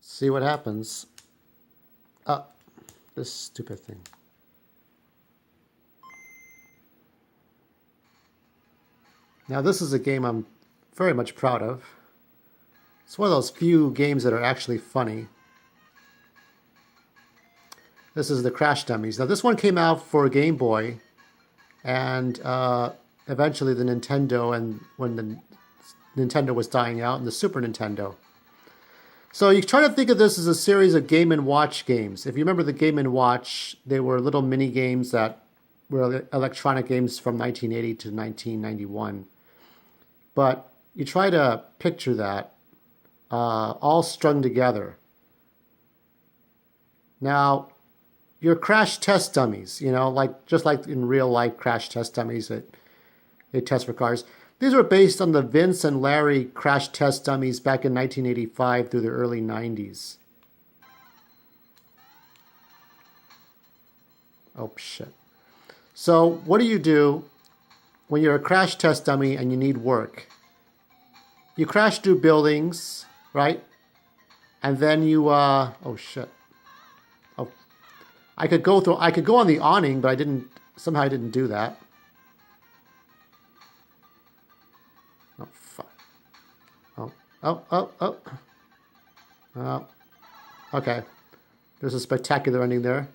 See what happens. This stupid thing. Now this is a game I'm very much proud of. It's one of those few games that are actually funny. This is the Crash Dummies. Now this one came out for Game Boy, and eventually the Nintendo, and when the Nintendo was dying out, and the Super Nintendo. So you try to think of this as a series of Game & Watch games. If you remember the Game & Watch, they were little mini games that were electronic games from 1980 to 1991. But you try to picture that all strung together. Now, your crash test dummies, you know, like just like in real life crash test dummies that they test for cars. These were based on the Vince and Larry crash test dummies back in 1985 through the early 90s. Oh, shit. So what do when you're a crash test dummy and you need work? You crash through buildings, right? And then you, oh, shit. Oh, I could go on the awning, but somehow I didn't do that. Oh, fuck. Oh. Okay. There's a spectacular ending there.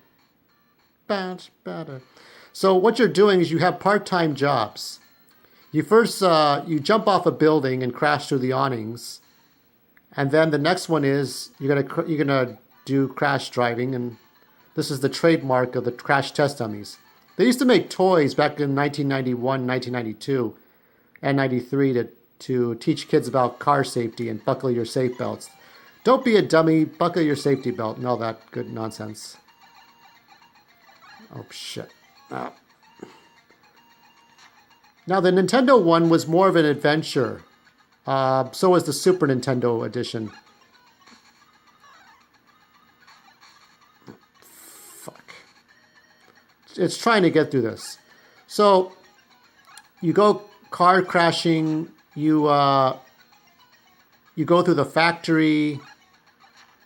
So what you're doing is you have part-time jobs. You first, you jump off a building and crash through the awnings. And then the next one is you're gonna do crash driving, and this is the trademark of the crash test dummies. They used to make toys back in 1991, 1992. And 93 to teach kids about car safety and buckle your safe belts. Don't be a dummy, buckle your safety belt, and all that good nonsense. Oh, shit. Ah. Now, the Nintendo one was more of an adventure. So was the Super Nintendo edition. Fuck. It's trying to get through this. So, you go car crashing, you go through the factory,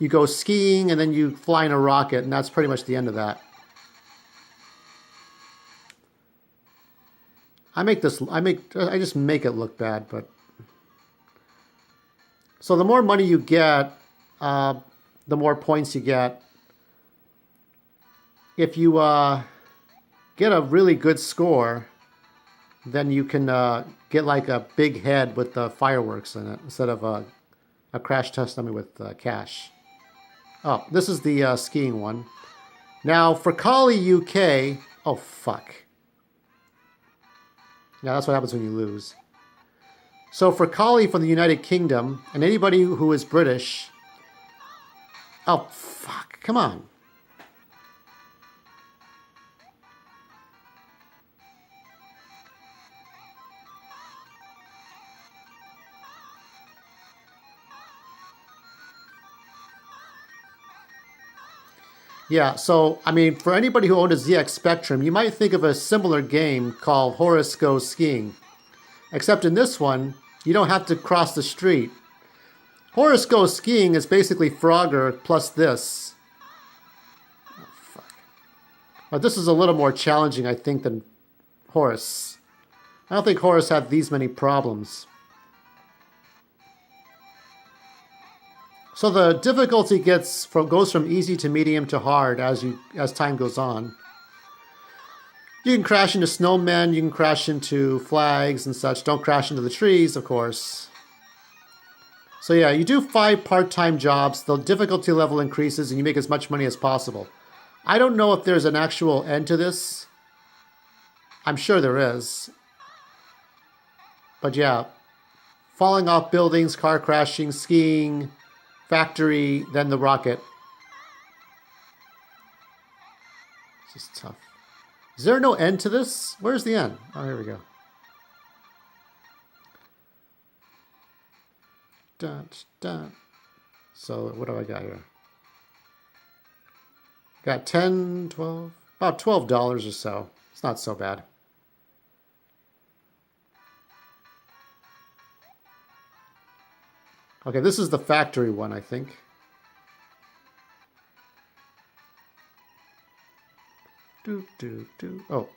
you go skiing, and then you fly in a rocket, and that's pretty much the end of that. I just make it look bad, but so the more money you get, the more points you get. If you get a really good score, then you can get like a big head with the fireworks in it instead of a crash test dummy with cash. Oh, this is the skiing one. Now for Collie UK, oh fuck. Yeah, that's what happens when you lose. So for Collie from the United Kingdom, and anybody who is British, oh fuck, come on. Yeah, so, I mean, for anybody who owned a ZX Spectrum, you might think of a similar game called Horace Goes Skiing. Except in this one, you don't have to cross the street. Horace Goes Skiing is basically Frogger plus this. Oh, fuck. But this is a little more challenging, I think, than Horace. I don't think Horace had these many problems. So the difficulty goes from easy to medium to hard as time goes on. You can crash into snowmen, you can crash into flags and such. Don't crash into the trees, of course. So yeah, you do 5 part-time jobs. The difficulty level increases and you make as much money as possible. I don't know if there's an actual end to this. I'm sure there is. But yeah, falling off buildings, car crashing, skiing, factory, then the rocket. This is tough. Is there no end to this? Where's the end? Oh, here we go. Dun, dun. So what do I got here? Got 10, 12, about $12 or so. It's not so bad. Okay, this is the factory one, I think. Oh.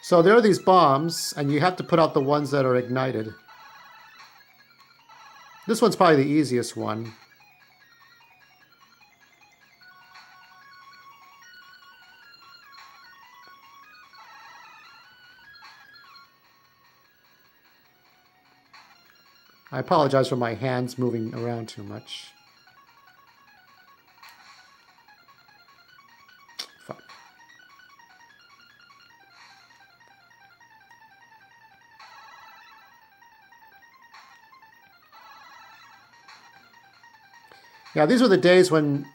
So there are these bombs, and you have to put out the ones that are ignited. This one's probably the easiest one. I apologize for my hands moving around too much. Fuck. Yeah, these were the days when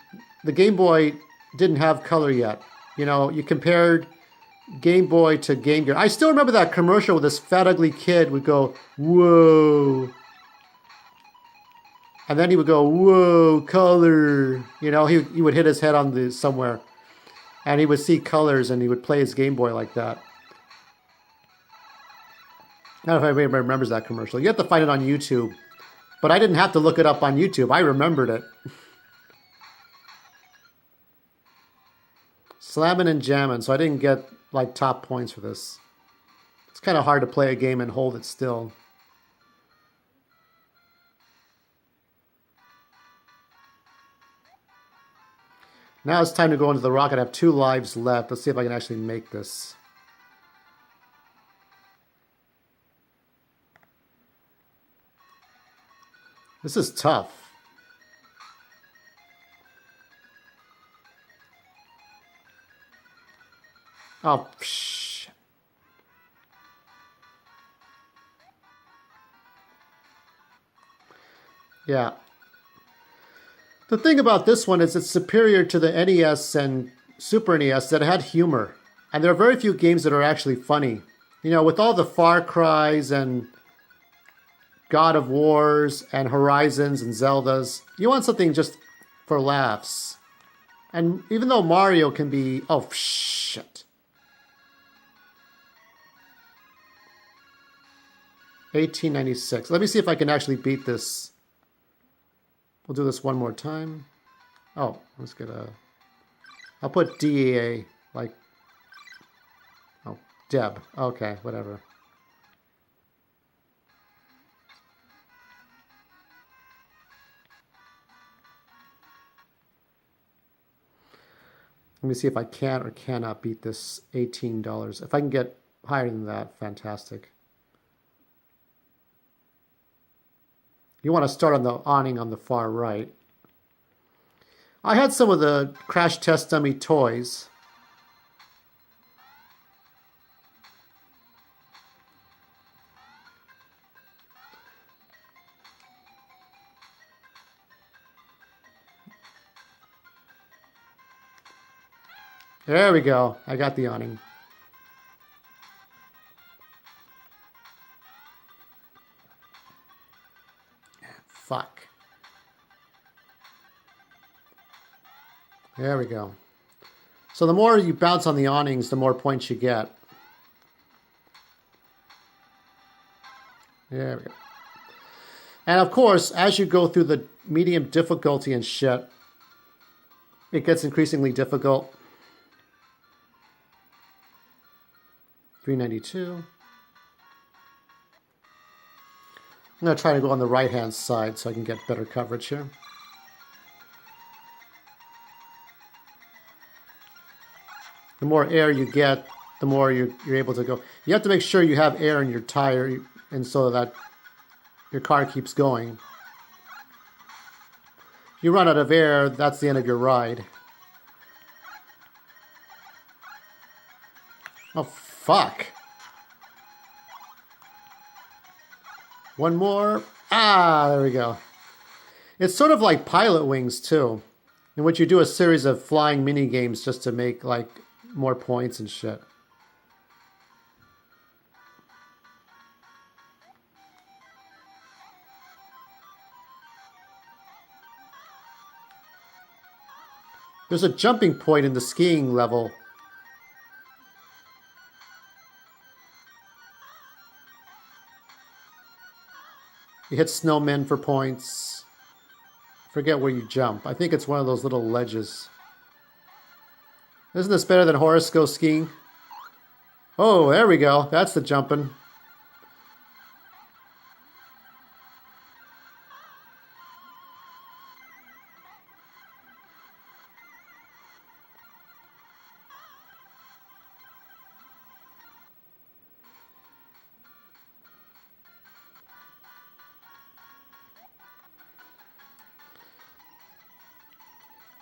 the Game Boy didn't have color yet. You know, you compared Game Boy to Game Gear. I still remember that commercial where this fat, ugly kid would go, whoa. And then he would go, whoa, color. You know, he would hit his head on the somewhere. And he would see colors and he would play his Game Boy like that. I don't know if anybody remembers that commercial. You have to find it on YouTube. But I didn't have to look it up on YouTube. I remembered it. Slamming and jamming. So I didn't get like top points for this. It's kind of hard to play a game and hold it still. Now it's time to go into the rocket. I have 2 lives left. Let's see if I can actually make this. This is tough. Oh, shit. Yeah. The thing about this one is it's superior to the NES and Super NES that had humor. And there are very few games that are actually funny. You know, with all the Far Cries and God of Wars and Horizons and Zeldas, you want something just for laughs. And even though Mario can be... Oh, shit. 1896. Let me see if I can actually beat this. We'll do this one more time. Oh, let's get a... I'll put DEA, like... Oh, Deb. Okay, whatever. Let me see if I can or cannot beat this $18. If I can get higher than that, fantastic. You want to start on the awning on the far right. I had some of the Crash Test Dummy toys. There we go. I got the awning. Fuck. There we go. So the more you bounce on the awnings, the more points you get. There we go. And of course, as you go through the medium difficulty and shit, it gets increasingly difficult. 392. I'm going to try to go on the right-hand side so I can get better coverage here. The more air you get, the more you're able to go. You have to make sure you have air in your tire, and so that your car keeps going. If you run out of air, that's the end of your ride. Oh, fuck. One more. Ah, there we go. It's sort of like Pilot Wings, too, in which you do a series of flying mini games just to make, like, more points and shit. There's a jumping point in the skiing level. You hit snowmen for points. Forget where you jump. I think it's one of those little ledges. Isn't this better than Horace Go Skiing? Oh, there we go. That's the jumping.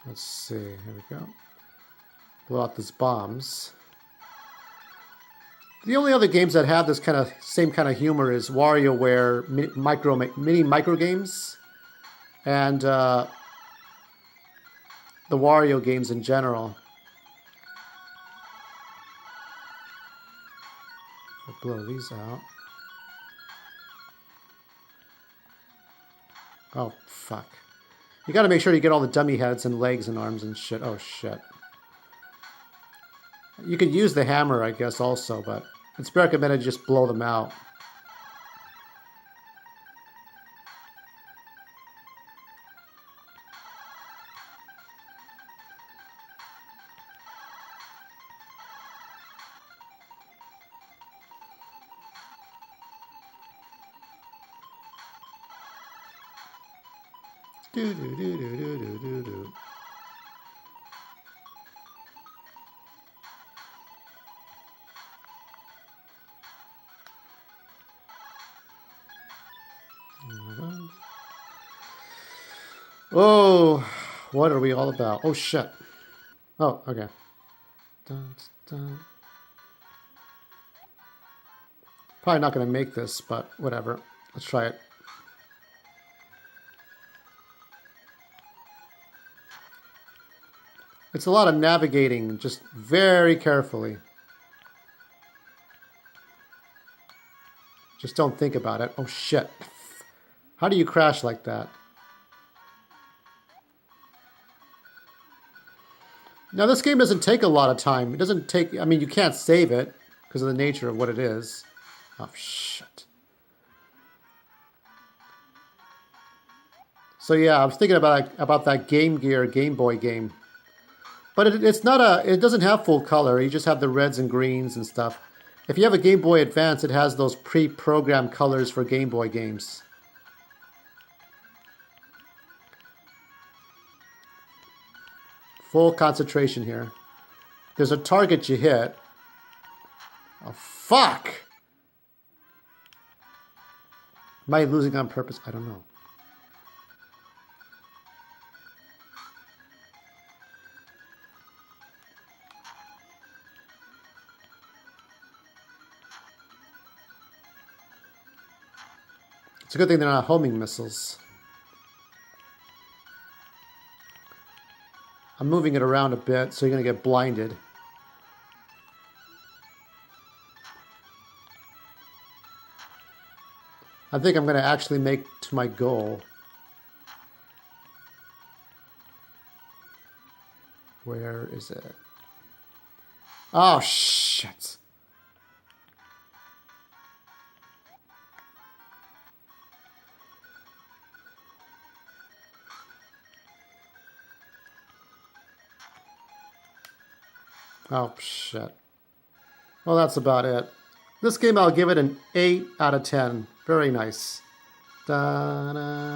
Let's see. Here we go. Blow out these bombs. The only other games that have this kind of same kind of humor is WarioWare mini micro games, and the Wario games in general. I'll blow these out. Oh fuck! You got to make sure you get all the dummy heads and legs and arms and shit. Oh shit! You could use the hammer, I guess, also, but it's recommended to just blow them out. Do do do do do do do do. Oh, what are we all about? Oh shit. Oh, okay. Dun, dun. Probably not going to make this, but whatever. Let's try it. It's a lot of navigating, just very carefully. Just don't think about it. Oh shit. How do you crash like that? Now this game doesn't take a lot of time. It doesn't take, I mean, you can't save it because of the nature of what it is. Oh shit. So yeah, I was thinking about that Game Gear Game Boy game. But it's not it doesn't have full color. You just have the reds and greens and stuff. If you have a Game Boy Advance, it has those pre-programmed colors for Game Boy games. Full concentration here. There's a target you hit. Oh, fuck! Am I losing on purpose? I don't know. It's a good thing they're not homing missiles. I'm moving it around a bit, so you're going to get blinded. I think I'm going to actually make to my goal. Where is it? Oh, shit. Oh, shit. Well, that's about it. This game, I'll give it an 8 out of 10. Very nice. Da, da,